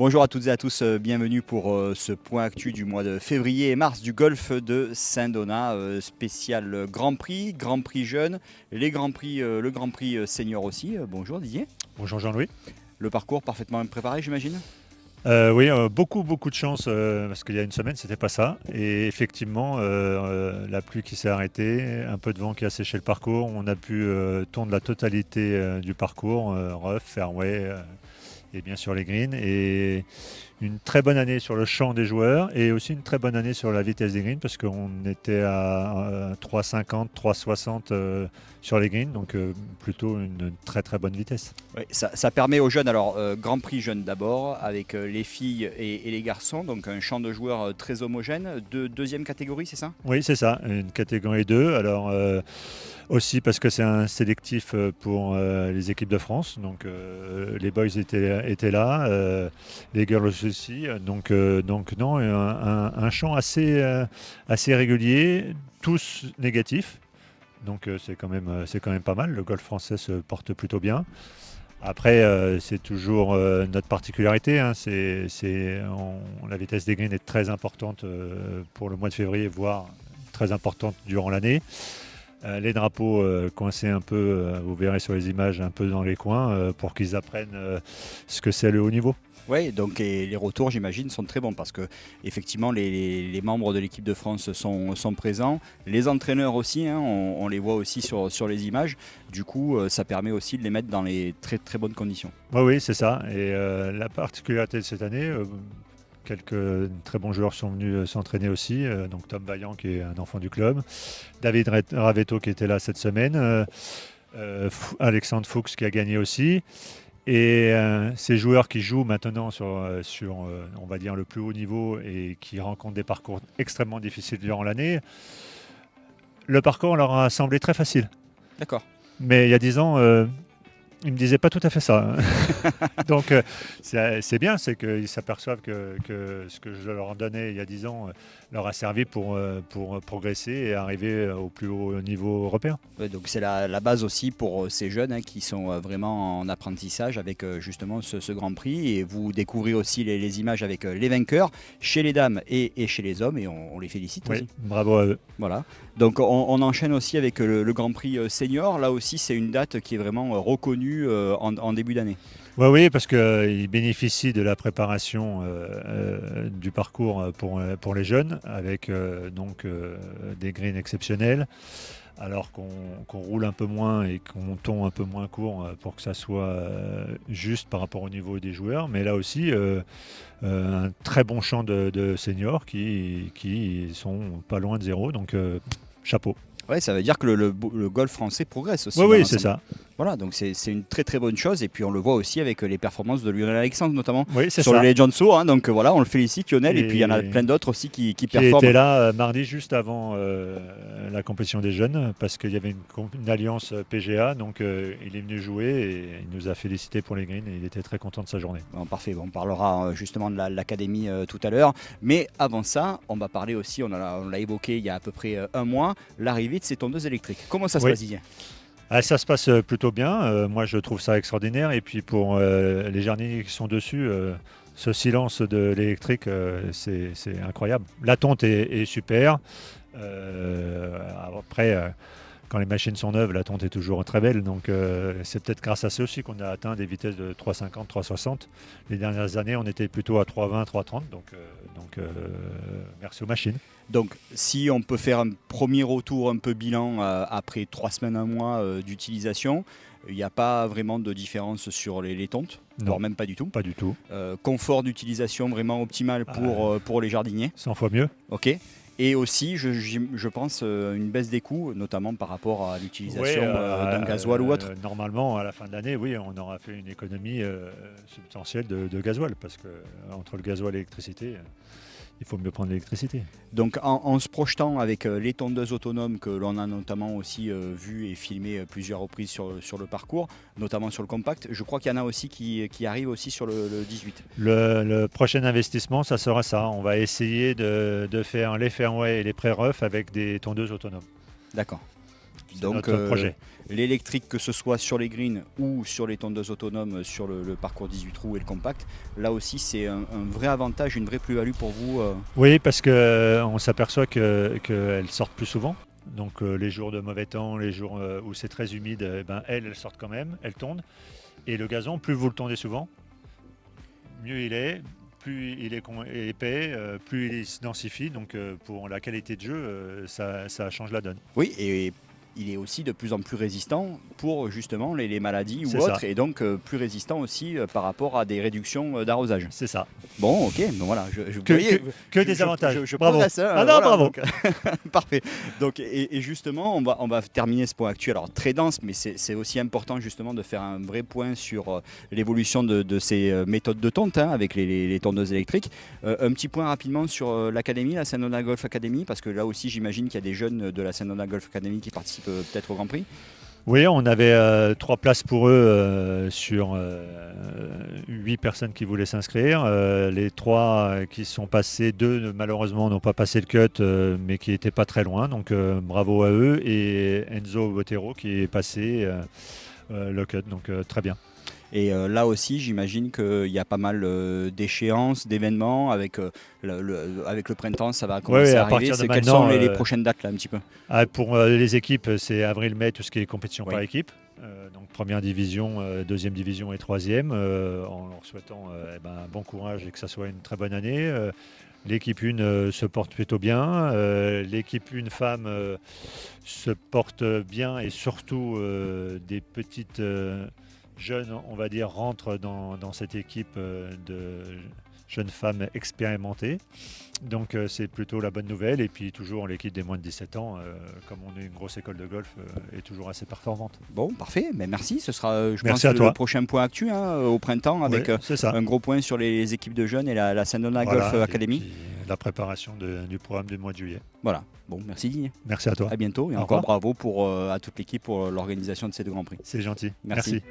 Bonjour à toutes et à tous, bienvenue pour ce point actu du mois de février et mars du golfe de Saint-Donat, spécial Grand Prix jeune, le Grand Prix senior aussi. Bonjour Didier. Bonjour Jean-Louis. Le parcours parfaitement préparé, j'imagine. Oui, beaucoup de chance parce qu'il y a une semaine, c'était pas ça. Et effectivement, la pluie qui s'est arrêtée, un peu de vent qui a séché le parcours. On a pu tourner la totalité du parcours, rough, fairway et bien sûr les greens. Et une très bonne année sur le champ des joueurs et aussi une très bonne année sur la vitesse des greens parce qu'on était à 3,50, 3,60 sur les greens, donc plutôt une très bonne vitesse. Oui, ça permet aux jeunes, alors Grand Prix jeunes d'abord, avec les filles et les garçons, donc un champ de joueurs très homogène, de deuxième catégorie, c'est ça? Oui, c'est ça, une catégorie 2. Alors aussi parce que c'est un sélectif pour les équipes de France, donc les boys étaient là, les girls aussi, donc non, un champ assez régulier, tous négatifs. Donc c'est quand même pas mal. Le golf français se porte plutôt bien. Après, c'est toujours notre particularité. Hein. La vitesse des greens est très importante pour le mois de février, voire très importante durant l'année. Les drapeaux coincés un peu, vous verrez sur les images, un peu dans les coins, pour qu'ils apprennent ce que c'est le haut niveau. Oui, donc les retours, j'imagine, sont très bons parce que effectivement, les membres de l'équipe de France sont présents. Les entraîneurs aussi, hein, on les voit aussi sur les images. Du coup, ça permet aussi de les mettre dans les très bonnes conditions. Oui, c'est ça. Et la particularité de cette année, quelques très bons joueurs sont venus s'entraîner aussi. Donc Tom Vaillant, qui est un enfant du club. David Ravetto, qui était là cette semaine. Alexandre Fuchs, qui a gagné aussi. Et ces joueurs qui jouent maintenant sur on va dire, le plus haut niveau et qui rencontrent des parcours extrêmement difficiles durant l'année, le parcours leur a semblé très facile. D'accord. Mais il y a 10 ans, ils ne me disaient pas tout à fait ça. Donc c'est bien, c'est qu'ils s'aperçoivent que ce que je leur donnais il y a 10 ans leur a servi pour progresser et arriver au plus haut niveau européen. Ouais, donc c'est la base aussi pour ces jeunes hein, qui sont vraiment en apprentissage avec justement ce Grand Prix. Et vous découvrez aussi les images avec les vainqueurs chez les dames et chez les hommes et on les félicite Oui, aussi. bravo à eux. Voilà. Donc on enchaîne aussi avec le Grand Prix senior. Là aussi c'est une date qui est vraiment reconnue en début d'année. Oui, parce qu'ils bénéficient de la préparation du parcours pour les jeunes, avec des greens exceptionnels, alors qu'on roule un peu moins et qu'on tombe un peu moins court pour que ça soit juste par rapport au niveau des joueurs. Mais là aussi, un très bon champ de seniors qui sont pas loin de zéro, donc chapeau. Ouais, ça veut dire que le golf français progresse aussi. Oui, c'est ça. Voilà, donc c'est une très bonne chose. Et puis on le voit aussi avec les performances de Lionel Alexandre, notamment sur le Legend Tour. Hein, donc voilà, on le félicite Lionel. Et puis il y en a plein d'autres aussi qui performent. Qui était là mardi juste avant la compétition des jeunes, parce qu'il y avait une alliance PGA. Donc il est venu jouer et il nous a félicité pour les greens et il était très content de sa journée. Bon, parfait, on parlera justement de l'académie tout à l'heure. Mais avant ça, on va parler aussi, on l'a évoqué il y a à peu près un mois, l'arrivée de ces tondeuses électriques. Comment ça se passe, Didier ? Ça se passe plutôt bien. Moi, je trouve ça extraordinaire. Et puis pour les jardiniers qui sont dessus, ce silence de l'électrique, c'est incroyable. La tonte est super. Après, quand les machines sont neuves, la tonte est toujours très belle. Donc c'est peut-être grâce à ça aussi qu'on a atteint des vitesses de 3,50, 3,60. Les dernières années, on était plutôt à 3,20, 3,30. Donc merci aux machines. Donc si on peut faire un premier retour un peu bilan après 3 semaines, un mois d'utilisation, il n'y a pas vraiment de différence sur les tontes, voire même pas du tout. Pas du tout. Confort d'utilisation vraiment optimal pour les jardiniers. 100 fois mieux. Ok. Et aussi, je pense, une baisse des coûts, notamment par rapport à l'utilisation d'un gasoil ou autre. Normalement, à la fin de l'année, oui, on aura fait une économie substantielle de gasoil, parce que entre le gasoil et l'électricité, il faut mieux prendre l'électricité. Donc en se projetant avec les tondeuses autonomes que l'on a notamment aussi vu et filmé plusieurs reprises sur le parcours, notamment sur le compact, je crois qu'il y en a aussi qui arrivent aussi sur le 18. Le prochain investissement, ça sera ça. On va essayer de faire les fairway et les pré-rough avec des tondeuses autonomes. D'accord. C'est Donc notre projet. l'électrique, que ce soit sur les greens ou sur les tondeuses autonomes, sur le parcours 18 trous et le compact, là aussi c'est un vrai avantage, une vraie plus-value pour vous. Oui, parce qu'on s'aperçoit qu'elles sortent plus souvent. Donc les jours de mauvais temps, les jours où c'est très humide, elles sortent quand même, elles tondent. Et le gazon, plus vous le tondez souvent, mieux il est, plus il est épais, plus il se densifie. Donc pour la qualité de jeu, ça change la donne. Oui, et il est aussi de plus en plus résistant pour justement les maladies ou C'est autres, ça. et donc plus résistant aussi par rapport à des réductions d'arrosage. C'est ça. Bon, ok, bon voilà, Que des avantages. Je Bravo. progresse, hein, Ah non, bravo. donc, parfait. Donc, et justement, on va terminer ce point actuel. Alors très dense, mais c'est aussi important justement de faire un vrai point sur l'évolution de ces méthodes de tonte avec les tondeuses électriques. Un petit point rapidement sur l'académie, la Saint-Donat Golf Academy, parce que là aussi j'imagine qu'il y a des jeunes de la Saint-Donat Golf Academy qui participent peut-être au Grand Prix. Oui, on avait 3 places pour eux sur 8 personnes qui voulaient s'inscrire. Les 3 qui sont passés, 2 malheureusement n'ont pas passé le cut, mais qui n'étaient pas très loin. Donc bravo à eux. Et Enzo Botero qui est passé le cut. Donc très bien. Et là aussi, j'imagine qu'il y a pas mal d'échéances, d'événements. Avec le printemps, ça va commencer à arriver. Quelles sont les prochaines dates là un petit peu? Pour les équipes, c'est avril-mai, tout ce qui est compétition par équipe. Donc première division, deuxième division et troisième. En leur souhaitant bon courage et que ça soit une très bonne année. L'équipe 1 se porte plutôt bien. L'équipe 1 femme se porte bien, et surtout des petites jeunes, on va dire, rentrent dans cette équipe de jeunes femmes expérimentées. Donc c'est plutôt la bonne nouvelle. Et puis toujours l'équipe des moins de 17 ans, comme on est une grosse école de golf, est toujours assez performante. Bon, parfait. Mais merci. Ce sera, je Merci pense, à le prochain point actu au printemps, avec un gros point sur les équipes de jeunes et la Saint-Donat Golf Academy. La préparation du programme du mois de juillet. Voilà. Bon, merci Didier. Merci à toi. À bientôt. Et encore bravo à toute l'équipe pour l'organisation de ces 2 Grands Prix. C'est gentil. Merci. Merci.